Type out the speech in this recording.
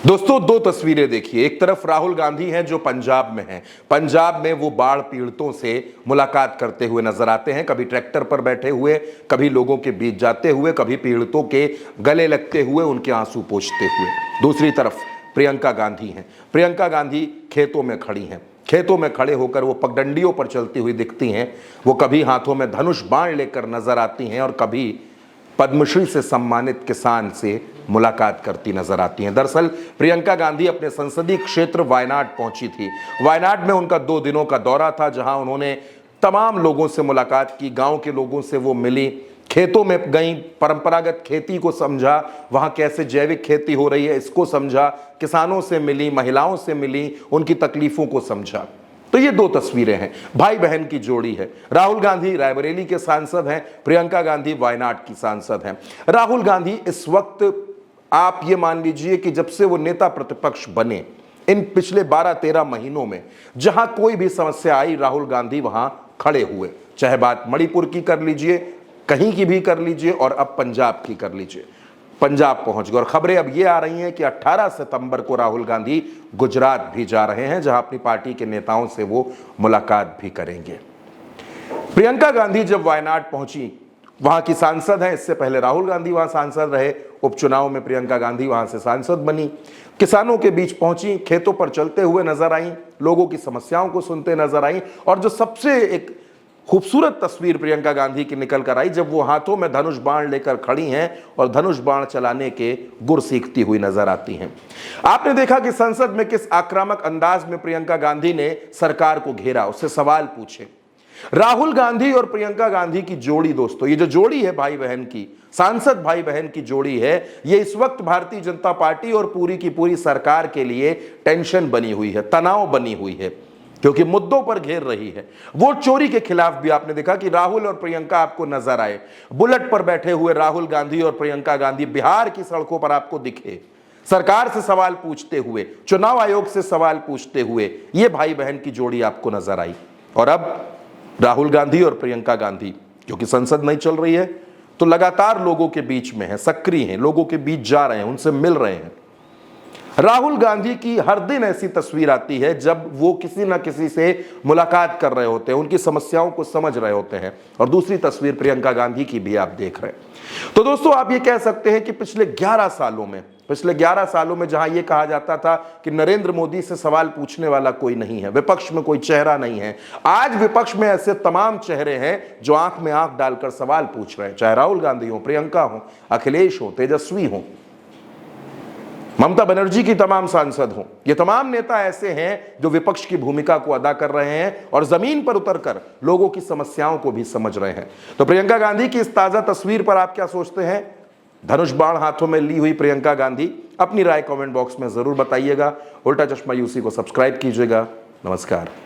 दोस्तों दो तस्वीरें देखिए। एक तरफ राहुल गांधी हैं जो पंजाब में हैं। पंजाब में वो बाढ़ पीड़ितों से मुलाकात करते हुए नजर आते हैं, कभी ट्रैक्टर पर बैठे हुए, कभी लोगों के बीच जाते हुए, कभी पीड़ितों के गले लगते हुए, उनके आंसू पोंछते हुए। दूसरी तरफ प्रियंका गांधी हैं। प्रियंका गांधी खेतों में खड़ी हैं। खेतों में खड़े होकर वो पगडंडियों पर चलती हुई दिखती हैं। वो कभी हाथों में धनुष बाण लेकर नजर आती हैं और कभी पद्मश्री से सम्मानित किसान से मुलाकात करती नजर आती हैं। दरअसल प्रियंका गांधी अपने संसदीय क्षेत्र वायनाड पहुंची थी। वायनाड में उनका 2 दिनों का दौरा था, जहां उन्होंने तमाम लोगों से मुलाकात की, गांव के लोगों से वो मिली, खेतों में गई, परंपरागत खेती को समझा, वहां कैसे जैविक खेती हो रही है इसको समझा, किसानों से मिली, महिलाओं से मिली, उनकी तकलीफों को समझा। तो ये 2 तस्वीरें हैं, भाई बहन की जोड़ी है। राहुल गांधी रायबरेली के सांसद हैं, प्रियंका गांधी वायनाड की सांसद हैं। राहुल गांधी इस वक्त आप ये मान लीजिए कि जब से वो नेता प्रतिपक्ष बने, इन पिछले 12-13 महीनों में जहां कोई भी समस्या आई, राहुल गांधी वहां खड़े हुए। चाहे बात मणिपुर की कर लीजिए, कहीं की भी कर लीजिए, और अब पंजाब की कर लीजिए। पंजाब पहुंच गए और खबरें अब ये आ रही हैं कि 18 सितंबर को राहुल गांधी गुजरात भी जा रहे हैं, जहां अपनी पार्टी के नेताओं से वो मुलाकात भी करेंगे। प्रियंका गांधी जब वायनाड पहुंची, वहां की सांसद हैं, इससे पहले राहुल गांधी वहां सांसद रहे, उपचुनाव में प्रियंका गांधी वहां से सांसद बनी। किसानों के बीच पहुंची, खेतों पर चलते हुए नजर आई, लोगों की समस्याओं को सुनते नजर आई, और जो सबसे एक खूबसूरत तस्वीर प्रियंका गांधी की निकल कर आई, जब वो हाथों में धनुष बाण लेकर खड़ी हैं और धनुष बाण चलाने के गुर सीखती हुई नजर आती हैं। आपने देखा कि संसद में किस आक्रामक अंदाज में प्रियंका गांधी ने सरकार को घेरा, उससे सवाल पूछे। राहुल गांधी और प्रियंका गांधी की जोड़ी, दोस्तों ये जो जोड़ी है भाई बहन की, सांसद भाई बहन की जोड़ी है, ये इस वक्त भारतीय जनता पार्टी और पूरी की पूरी सरकार के लिए टेंशन बनी हुई है, तनाव बनी हुई है, क्योंकि मुद्दों पर घेर रही है। वोट चोरी के खिलाफ भी आपने देखा कि राहुल और प्रियंका आपको नजर आए। बुलेट पर बैठे हुए राहुल गांधी और प्रियंका गांधी बिहार की सड़कों पर आपको दिखे, सरकार से सवाल पूछते हुए, चुनाव आयोग से सवाल पूछते हुए। ये भाई बहन की जोड़ी आपको नजर आई। और अब राहुल गांधी और प्रियंका गांधी, क्योंकि संसद नहीं चल रही है, तो लगातार लोगों के बीच में है, सक्रिय हैं, लोगों के बीच जा रहे हैं, उनसे मिल रहे हैं। राहुल गांधी की हर दिन ऐसी तस्वीर आती है जब वो किसी ना किसी से मुलाकात कर रहे होते हैं, उनकी समस्याओं को समझ रहे होते हैं, और दूसरी तस्वीर प्रियंका गांधी की भी आप देख रहे हैं। तो दोस्तों आप ये कह सकते हैं कि पिछले 11 सालों में जहां ये कहा जाता था कि नरेंद्र मोदी से सवाल पूछने वाला कोई नहीं है, विपक्ष में कोई चेहरा नहीं है, आज विपक्ष में ऐसे तमाम चेहरे हैं जो आंख में आंख डालकर सवाल पूछ रहे हैं। चाहे राहुल गांधी हो, प्रियंका हो, अखिलेश हो, तेजस्वी हो, ममता बनर्जी की तमाम सांसद हों, ये तमाम नेता ऐसे हैं जो विपक्ष की भूमिका को अदा कर रहे हैं और जमीन पर उतरकर लोगों की समस्याओं को भी समझ रहे हैं। तो प्रियंका गांधी की इस ताजा तस्वीर पर आप क्या सोचते हैं? धनुष बाण हाथों में ली हुई प्रियंका गांधी, अपनी राय कमेंट बॉक्स में जरूर बताइएगा। उल्टा चश्मा यूसी को सब्सक्राइब कीजिएगा। नमस्कार।